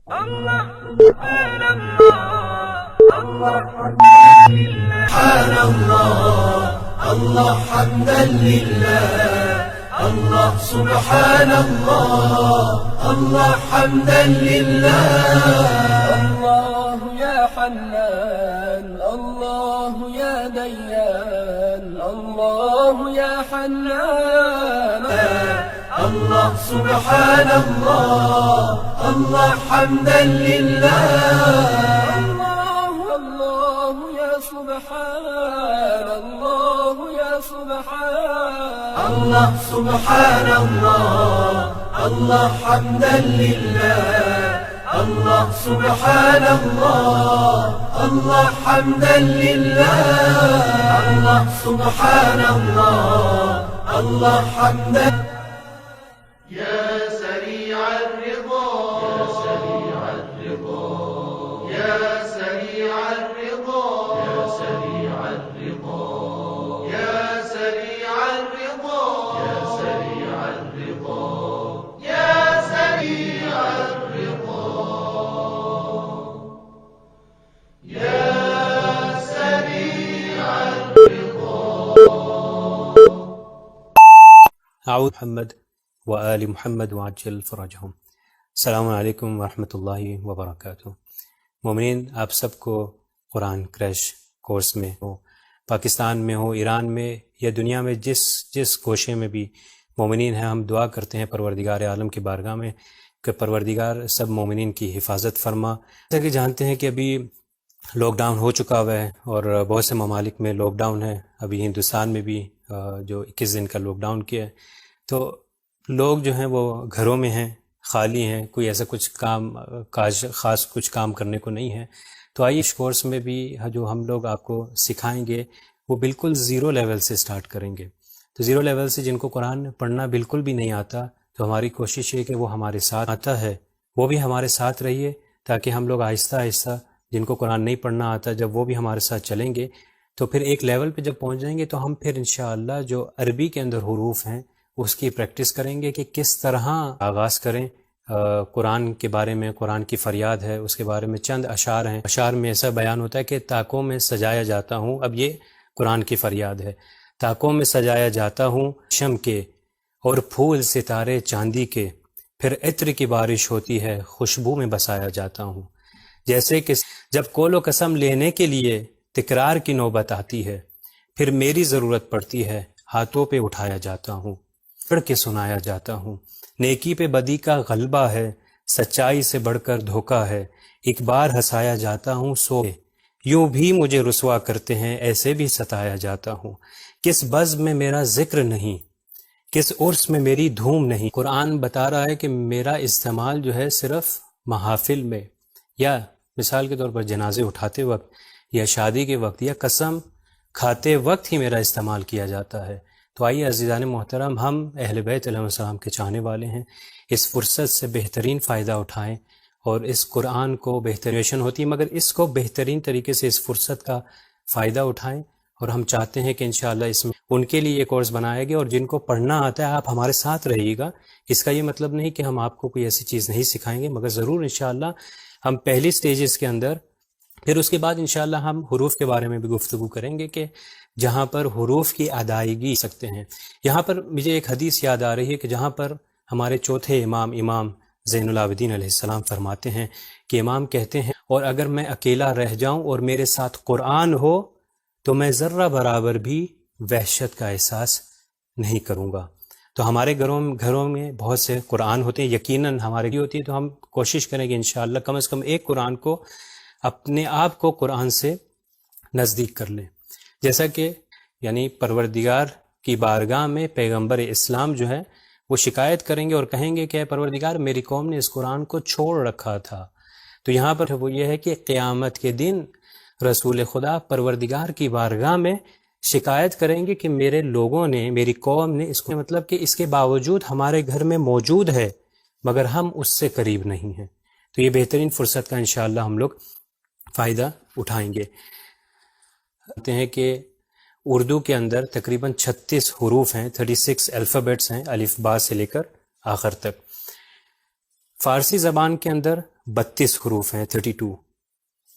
الله سبحان الله الله سبحان الله الله حمدا لله الله سبحان الله الله حمدا لله الله يا حنان الله يا ديان الله يا حنان الله سبحان الله الله حمدا لله الله الله يا سبحان الله يا سبحان الله سبحان الله الله حمدا لله الله سبحان الله الله حمدا لله الله سبحان الله الله حمدا يا سريع الرضا يا سريع الرضا يا سريع الرضا يا سريع الرضا يا سريع الرضا يا سريع الرضا يا سريع الرضا يا سريع الرضا أعوذ محمد وآل محمد وعجل فرجهم. السلام علیکم ورحمۃ اللہ وبرکاتہ. مومنین، آپ سب کو قرآن کریش کورس میں ہو، پاکستان میں ہو، ایران میں یا دنیا میں جس گوشے میں بھی مومنین ہیں، ہم دعا کرتے ہیں پروردگار عالم کی بارگاہ میں کہ پروردگار سب مومنین کی حفاظت فرما. جیسا کہ جانتے ہیں کہ ابھی لاک ڈاؤن ہو چکا ہوا ہے اور بہت سے ممالک میں لاک ڈاؤن ہے. ابھی ہندوستان میں بھی جو 21 دن کا لاک ڈاؤن کیا ہے، تو لوگ جو ہیں وہ گھروں میں ہیں، خالی ہیں، کوئی ایسا کچھ خاص کچھ کام کرنے کو نہیں ہے. تو آئیے اس کورس میں بھی جو ہم لوگ آپ کو سکھائیں گے وہ بالکل زیرو لیول سے سٹارٹ کریں گے. تو زیرو لیول سے جن کو قرآن پڑھنا بالکل بھی نہیں آتا، تو ہماری کوشش ہے کہ وہ ہمارے ساتھ آتا ہے وہ بھی ہمارے ساتھ رہیے، تاکہ ہم لوگ آہستہ آہستہ جن کو قرآن نہیں پڑھنا آتا، جب وہ بھی ہمارے ساتھ چلیں گے تو پھر ایک لیول پہ جب پہنچ جائیں گے تو ہم پھر انشاءاللہ جو عربی کے اندر حروف ہیں اس کی پریکٹس کریں گے کہ کس طرح آغاز کریں. قرآن کے بارے میں، قرآن کی فریاد ہے، اس کے بارے میں چند اشعار ہیں. اشعار میں ایسا بیان ہوتا ہے کہ طاقوں میں سجایا جاتا ہوں. اب یہ قرآن کی فریاد ہے. طاقوں میں سجایا جاتا ہوں شم کے اور پھول ستارے چاندی کے، پھر عطر کی بارش ہوتی ہے خوشبو میں بسایا جاتا ہوں. جیسے کہ جب قول و قسم لینے کے لیے تکرار کی نوبت آتی ہے، پھر میری ضرورت پڑتی ہے ہاتھوں پہ اٹھایا جاتا ہوں، پڑھ کے سنایا جاتا ہوں. نیکی پہ بدی کا غلبہ ہے، سچائی سے بڑھ کر دھوکا ہے. ایک بار ہنسایا جاتا ہوں سو یوں بھی مجھے رسوا کرتے ہیں، ایسے بھی ستایا جاتا ہوں. کس بزم میں میرا ذکر نہیں، کس عرس میں میری دھوم نہیں. قرآن بتا رہا ہے کہ میرا استعمال جو ہے صرف محافل میں یا مثال کے طور پر جنازے اٹھاتے وقت یا شادی کے وقت یا قسم کھاتے وقت ہی میرا استعمال کیا جاتا ہے. تو آئیے عزیزان محترم، ہم اہل بیت علیہ السلام کے چاہنے والے ہیں، اس فرصت سے بہترین فائدہ اٹھائیں اور اس قرآن کو بہترین ہوتی ہے، مگر اس کو بہترین طریقے سے اس فرصت کا فائدہ اٹھائیں. اور ہم چاہتے ہیں کہ انشاءاللہ اس میں ان کے لیے یہ کورس بنایا گیا، اور جن کو پڑھنا آتا ہے آپ ہمارے ساتھ رہیے گا. اس کا یہ مطلب نہیں کہ ہم آپ کو کوئی ایسی چیز نہیں سکھائیں گے، مگر ضرور انشاءاللہ ہم پہلی سٹیجز کے اندر، پھر اس کے بعد انشاءاللہ ہم حروف کے بارے میں بھی گفتگو کریں گے کہ جہاں پر حروف کی ادائیگی سکتے ہیں. یہاں پر مجھے ایک حدیث یاد آ رہی ہے کہ جہاں پر ہمارے چوتھے امام زین العابدین علیہ السلام فرماتے ہیں کہ امام کہتے ہیں، اور اگر میں اکیلا رہ جاؤں اور میرے ساتھ قرآن ہو تو میں ذرہ برابر بھی وحشت کا احساس نہیں کروں گا. تو ہمارے گھروں میں بہت سے قرآن ہوتے ہیں، یقیناً ہمارے بھی ہوتی ہے، تو ہم کوشش کریں گے انشاءاللہ کم از کم ایک قرآن کو اپنے آپ کو قرآن سے نزدیک کر لیں. جیسا کہ یعنی پروردگار کی بارگاہ میں پیغمبر اسلام جو ہے وہ شکایت کریں گے اور کہیں گے کہ اے پروردگار میری قوم نے اس قرآن کو چھوڑ رکھا تھا. تو یہاں پر وہ یہ ہے کہ قیامت کے دن رسول خدا پروردگار کی بارگاہ میں شکایت کریں گے کہ میرے لوگوں نے، میری قوم نے اس کو، مطلب کہ اس کے باوجود ہمارے گھر میں موجود ہے مگر ہم اس سے قریب نہیں ہیں. تو یہ بہترین فرصت کا انشاءاللہ ہم لوگ فائدہ اٹھائیں گے. کہتے ہیں کہ اردو کے اندر تقریباً 36 حروف ہیں، 36 الفابیٹس ہیں، الف با سے لے کر آخر تک. فارسی زبان کے اندر 32 حروف ہیں 32.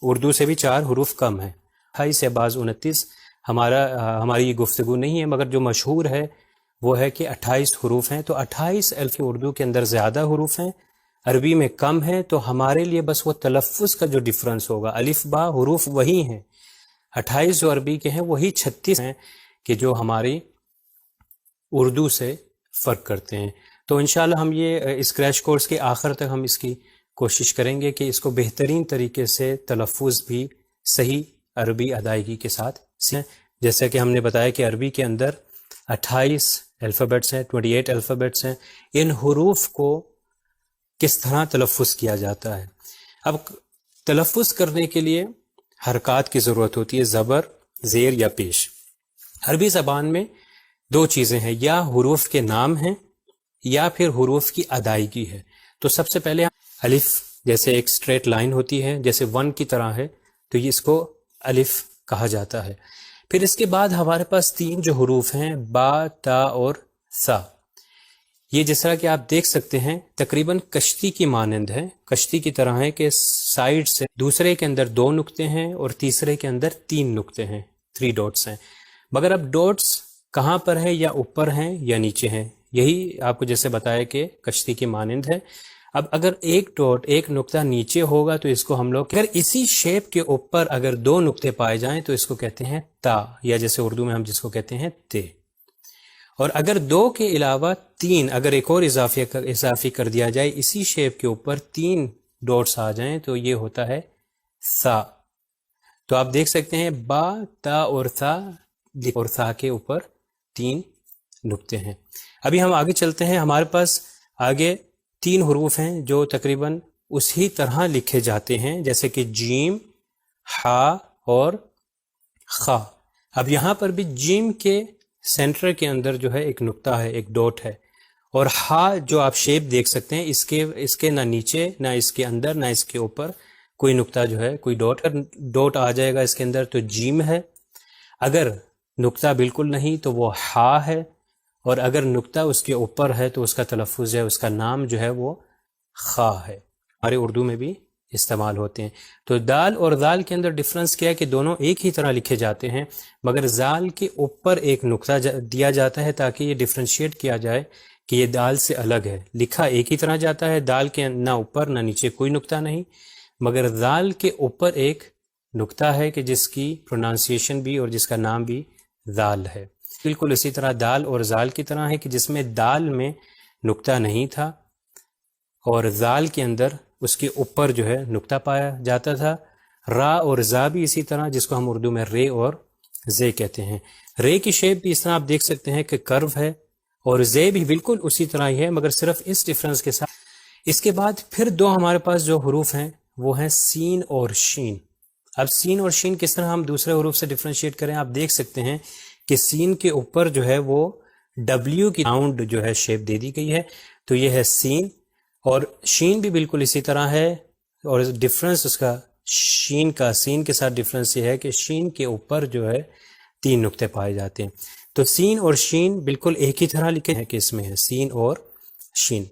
اردو سے بھی 4 حروف کم ہیں. 28 یا بعض 29 ہماری یہ گفتگو نہیں ہے، مگر جو مشہور ہے وہ ہے کہ 28 حروف ہیں. تو 28 الف اردو کے اندر زیادہ حروف ہیں، عربی میں کم ہیں. تو ہمارے لیے بس وہ تلفظ کا جو ڈفرنس ہوگا، الف با حروف وہی ہیں. 28 جو عربی کے ہیں وہی 36 ہیں کہ جو ہماری اردو سے فرق کرتے ہیں. تو انشاءاللہ ہم یہ اس کریش کورس کے آخر تک ہم اس کی کوشش کریں گے کہ اس کو بہترین طریقے سے تلفظ بھی صحیح عربی ادائیگی کے ساتھ سیکھیں. جیسا کہ ہم نے بتایا کہ عربی کے اندر 28 الفابیٹس ہیں، 28 الفابیٹس ہیں. ان حروف کو کس طرح تلفظ کیا جاتا ہے؟ اب تلفظ کرنے کے لیے حرکات کی ضرورت ہوتی ہے، زبر، زیر یا پیش. عربی زبان میں 2 چیزیں ہیں، یا حروف کے نام ہیں یا پھر حروف کی ادائیگی ہے. تو سب سے پہلے الف جیسے ایک اسٹریٹ لائن ہوتی ہے، جیسے 1 کی طرح ہے، تو یہ اس کو الف کہا جاتا ہے. پھر اس کے بعد ہمارے پاس 3 جو حروف ہیں، با، تا اور سا. یہ جس طرح کہ آپ دیکھ سکتے ہیں تقریباً کشتی کی مانند ہے، کشتی کی طرح ہے کہ سائڈ سے دوسرے کے اندر 2 نقطے ہیں اور تیسرے کے اندر 3 نقطے ہیں، 3 ڈاٹس ہیں. مگر اب ڈاٹس کہاں پر ہیں، یا اوپر ہیں یا نیچے ہیں، یہی آپ کو جیسے بتایا کہ کشتی کی مانند ہے. اب اگر ایک ڈاٹ، ایک نقطہ نیچے ہوگا تو اس کو ہم لوگ، اگر اسی شیپ کے اوپر اگر 2 نقطے پائے جائیں تو اس کو کہتے ہیں تا، یا جیسے اردو میں ہم جس کو کہتے ہیں تے. اور اگر 2 کے علاوہ 3 اگر ایک اور اضافی کر دیا جائے اسی شیپ کے اوپر 3 ڈاٹس آ جائیں تو یہ ہوتا ہے سا. تو آپ دیکھ سکتے ہیں با، تا اور سا کے اوپر 3 نقطے ہیں. ابھی ہم آگے چلتے ہیں. ہمارے پاس آگے 3 حروف ہیں جو تقریباً اسی طرح لکھے جاتے ہیں جیسے کہ جیم، ہا اور خا. اب یہاں پر بھی جیم کے سینٹر کے اندر جو ہے ایک نقطہ ہے، ایک ڈاٹ ہے، اور ہا جو آپ شیپ دیکھ سکتے ہیں اس کے نہ نیچے نہ اس کے اندر نہ اس کے اوپر کوئی نقطہ جو ہے، کوئی ڈاٹ آ جائے گا اس کے اندر تو جیم ہے. اگر نقطہ بالکل نہیں تو وہ ہا ہے، اور اگر نقطہ اس کے اوپر ہے تو اس کا تلفظ ہے، اس کا نام جو ہے وہ خا ہے. ہمارے اردو میں بھی استعمال ہوتے ہیں. تو دال اور ذال کے اندر ڈفرنس کیا ہے کہ دونوں ایک ہی طرح لکھے جاتے ہیں، مگر ذال کے اوپر ایک نقطہ دیا جاتا ہے تاکہ یہ ڈفرینشیٹ کیا جائے کہ یہ دال سے الگ ہے. لکھا ایک ہی طرح جاتا ہے، دال کے نہ اوپر نہ نیچے کوئی نقطہ نہیں، مگر ذال کے اوپر ایک نقطہ ہے کہ جس کی پرونانسیشن بھی اور جس کا نام بھی ذال ہے. بالکل اسی طرح دال اور ذال کی طرح ہے کہ جس میں دال میں نقطہ نہیں تھا اور ذال کے اندر اس کے اوپر جو ہے نقطہ پایا جاتا تھا. را اور زا بھی اسی طرح، جس کو ہم اردو میں رے اور زے کہتے ہیں. رے کی شیپ بھی اس طرح آپ دیکھ سکتے ہیں کہ کرو ہے، اور زے بھی بالکل اسی طرح ہی ہے مگر صرف اس ڈفرنس کے ساتھ. اس کے بعد پھر 2 ہمارے پاس جو حروف ہیں وہ ہیں سین اور شین. اب سین اور شین کس طرح ہم دوسرے حروف سے ڈفرینشیٹ کریں؟ آپ دیکھ سکتے ہیں کہ سین کے اوپر جو ہے وہ ڈبلیو کی راؤنڈ جو ہے شیپ دے دی گئی ہے، تو یہ ہے سین. اور شین بھی بالکل اسی طرح ہے، اور ڈفرنس اس کا شین کا سین کے ساتھ ڈفرنس یہ ہے کہ شین کے اوپر جو ہے 3 نقطے پائے جاتے ہیں. تو سین اور شین بالکل ایک ہی طرح لکھے ہیں کہ اس میں ہے سین اور شین.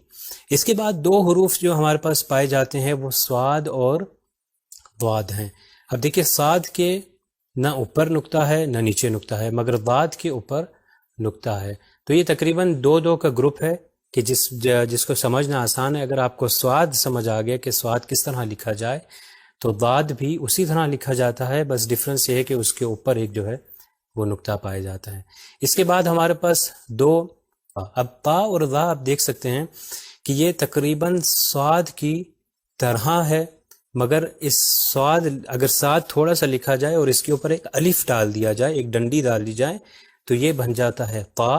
اس کے بعد 2 حروف جو ہمارے پاس پائے جاتے ہیں وہ صاد اور ضاد ہیں. اب دیکھیں صاد کے نہ اوپر نقطہ ہے نہ نیچے نقطہ ہے، مگر ضاد کے اوپر نقطہ ہے. تو یہ تقریباً 2 کا گروپ ہے کہ جس کو سمجھنا آسان ہے. اگر آپ کو سواد سمجھ آ گیا کہ سواد کس طرح لکھا جائے تو ضاد بھی اسی طرح لکھا جاتا ہے، بس ڈفرنس یہ ہے کہ اس کے اوپر ایک جو ہے وہ نقطہ پایا جاتا ہے. اس کے بعد ہمارے پاس 2 اب تا اور ذا آپ دیکھ سکتے ہیں کہ یہ تقریباً سواد کی طرح ہے، مگر اس سواد اگر ساد تھوڑا سا لکھا جائے اور اس کے اوپر ایک الف ڈال دیا جائے، ایک ڈنڈی ڈال دی جائے تو یہ بن جاتا ہے تا.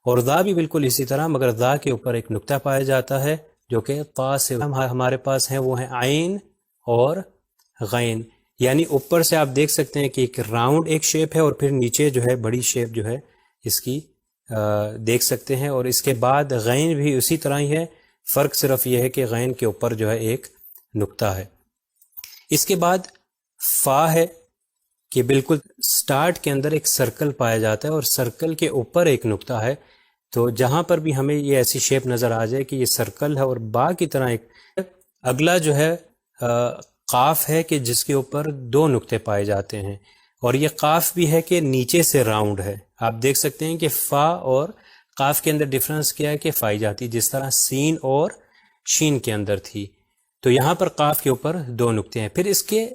اور ذا بھی بالکل اسی طرح، مگر ذا کے اوپر ایک نقطہ پایا جاتا ہے جو کہ تا سے ہمارے پاس ہیں، وہ ہیں عین اور غین. یعنی اوپر سے آپ دیکھ سکتے ہیں کہ ایک راؤنڈ ایک شیپ ہے اور پھر نیچے جو ہے بڑی شیپ جو ہے اس کی دیکھ سکتے ہیں. اور اس کے بعد غین بھی اسی طرح ہی ہے، فرق صرف یہ ہے کہ غین کے اوپر جو ہے ایک نقطہ ہے. اس کے بعد فا ہے کہ بالکل سٹارٹ کے اندر ایک سرکل پایا جاتا ہے اور سرکل کے اوپر ایک نقطہ ہے. تو جہاں پر بھی ہمیں یہ ایسی شیپ نظر آ جائے کہ یہ سرکل ہے اور با کی طرح ایک اگلا جو ہے قاف ہے کہ جس کے اوپر 2 نقطے پائے جاتے ہیں، اور یہ قاف بھی ہے کہ نیچے سے راؤنڈ ہے. آپ دیکھ سکتے ہیں کہ فا اور قاف کے اندر ڈفرنس کیا ہے کہ پائی جاتی جس طرح سین اور شین کے اندر تھی. تو یہاں پر قاف کے اوپر 2 نقطے ہیں. پھر اس کے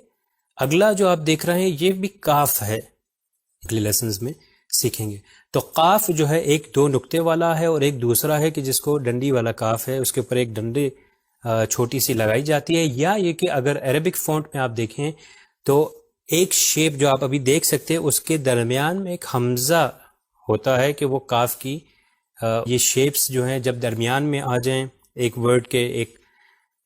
اگلا جو آپ دیکھ رہے ہیں یہ بھی کاف ہے، اگلے لیسنز میں سیکھیں گے. تو قاف جو ہے ایک 2 نقطے والا ہے، اور ایک دوسرا ہے کہ جس کو ڈنڈی والا کاف ہے، اس کے اوپر ایک ڈنڈی چھوٹی سی لگائی جاتی ہے. یا یہ کہ اگر عربک فونٹ میں آپ دیکھیں تو ایک شیپ جو آپ ابھی دیکھ سکتے ہیں اس کے درمیان میں ایک حمزہ ہوتا ہے کہ وہ کاف کی یہ شیپس جو ہیں جب درمیان میں آ جائیں ایک ورڈ کے، ایک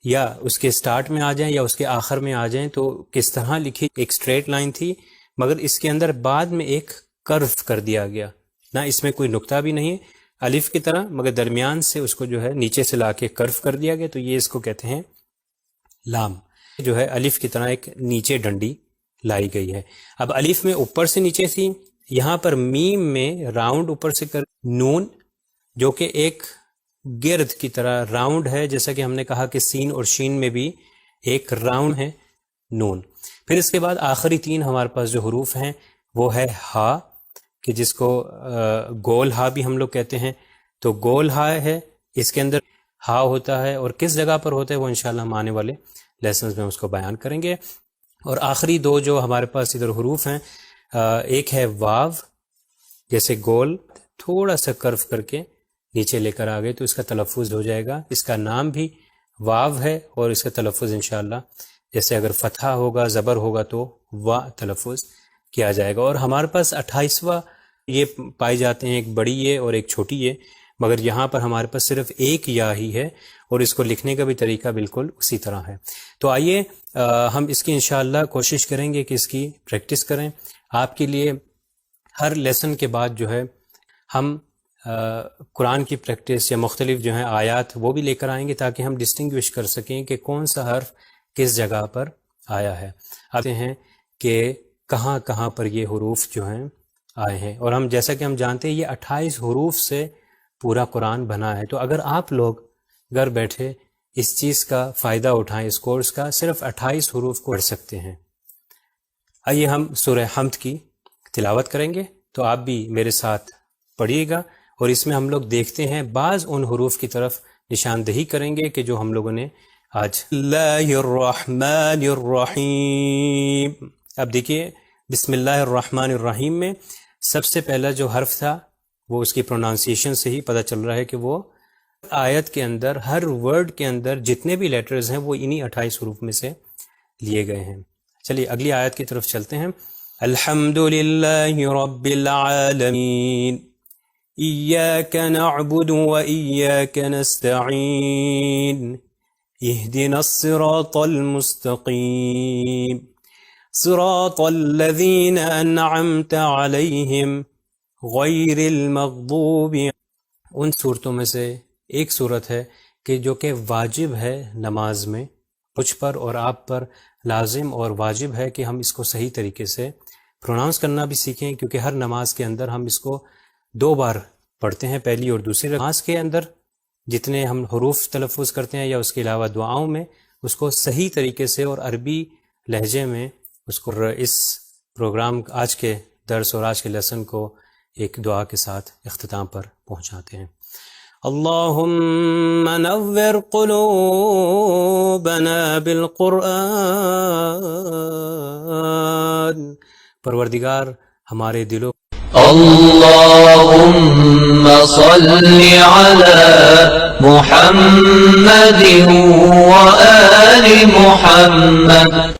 یا اس کے سٹارٹ میں آ جائیں یا اس کے آخر میں آ جائیں، تو کس طرح لکھی ایک سٹریٹ لائن تھی، مگر اس کے اندر بعد میں ایک کرو کر دیا گیا، نہ اس میں کوئی نقطہ بھی نہیں ہے الف کی طرح، مگر درمیان سے اس کو جو ہے نیچے سے لا کے کرو کر دیا گیا. تو یہ اس کو کہتے ہیں لام، جو ہے الف کی طرح ایک نیچے ڈنڈی لائی گئی ہے. اب الف میں اوپر سے نیچے تھی، یہاں پر میم میں راؤنڈ اوپر سے کر نون، جو کہ ایک گرد کی طرح راؤنڈ ہے، جیسا کہ ہم نے کہا کہ سین اور شین میں بھی ایک راؤنڈ ہے نون. پھر اس کے بعد آخری 3 ہمارے پاس جو حروف ہیں وہ ہے ہا، کہ جس کو گول ہا بھی ہم لوگ کہتے ہیں. تو گول ہا ہے، اس کے اندر ہا ہوتا ہے، اور کس جگہ پر ہوتا ہے وہ انشاءاللہ ہم آنے والے لیسنز میں اس کو بیان کریں گے. اور آخری 2 جو ہمارے پاس ادھر حروف ہیں، ایک ہے واو، جیسے گول تھوڑا سا کرو کر کے نیچے لے کر آ گئے تو اس کا تلفظ ہو جائے گا. اس کا نام بھی واو ہے، اور اس کا تلفظ انشاءاللہ جیسے اگر فتحہ ہوگا زبر ہوگا تو وا تلفظ کیا جائے گا. اور ہمارے پاس 28واں یہ پائے جاتے ہیں، ایک بڑی یہ اور ایک چھوٹی یہ، مگر یہاں پر ہمارے پاس صرف ایک یا ہی ہے، اور اس کو لکھنے کا بھی طریقہ بالکل اسی طرح ہے. تو آئیے ہم اس کی انشاءاللہ کوشش کریں گے کہ اس کی پریکٹس کریں. آپ کے لیے ہر لیسن کے بعد جو ہے ہم قرآن کی پریکٹس یا مختلف جو ہیں آیات وہ بھی لے کر آئیں گے، تاکہ ہم ڈسٹنگوش کر سکیں کہ کون سا حرف کس جگہ پر آیا ہے. آتے ہیں کہ کہاں کہاں پر یہ حروف جو ہیں آئے ہیں، اور ہم جیسا کہ ہم جانتے ہیں یہ 28 حروف سے پورا قرآن بنا ہے. تو اگر آپ لوگ گھر بیٹھے اس چیز کا فائدہ اٹھائیں، اس کورس کا، صرف 28 حروف کو پڑھ سکتے ہیں. آئیے ہم سورہ حمد کی تلاوت کریں گے، تو آپ بھی میرے ساتھ پڑھیے گا، اور اس میں ہم لوگ دیکھتے ہیں بعض ان حروف کی طرف نشاندہی کریں گے کہ جو ہم لوگوں نے آج. اللہ الرحمن الرحیم. اب دیکھیے بسم اللہ الرحمن الرحیم میں سب سے پہلا جو حرف تھا وہ اس کی پرونانسیشن سے ہی پتہ چل رہا ہے کہ وہ آیت کے اندر ہر ورڈ کے اندر جتنے بھی لیٹرز ہیں وہ انہی 28 حروف میں سے لیے گئے ہیں. چلیے اگلی آیت کی طرف چلتے ہیں. الحمد للہ رب العالمین ایاک نعبد و ایاک نستعین اہدنا الصراط المستقیم صراط الذین انعمت علیہم غیر المغضوب. ان صورتوں میں سے ایک صورت ہے کہ جو کہ واجب ہے نماز میں، مجھ پر اور آپ پر لازم اور واجب ہے کہ ہم اس کو صحیح طریقے سے پروناؤنس کرنا بھی سیکھیں، کیونکہ ہر نماز کے اندر ہم اس کو 2 بار پڑھتے ہیں، پہلی اور دوسری نماز کے اندر جتنے ہم حروف تلفظ کرتے ہیں یا اس کے علاوہ دعاؤں میں اس کو صحیح طریقے سے اور عربی لہجے میں اس کو. اس پروگرام آج کے درس اور آج کے لیسن کو ایک دعا کے ساتھ اختتام پر پہنچاتے ہیں. اللہم نور قلوبنا بالقرآن. پروردگار ہمارے دلوں. اللهم صل على محمد وآل محمد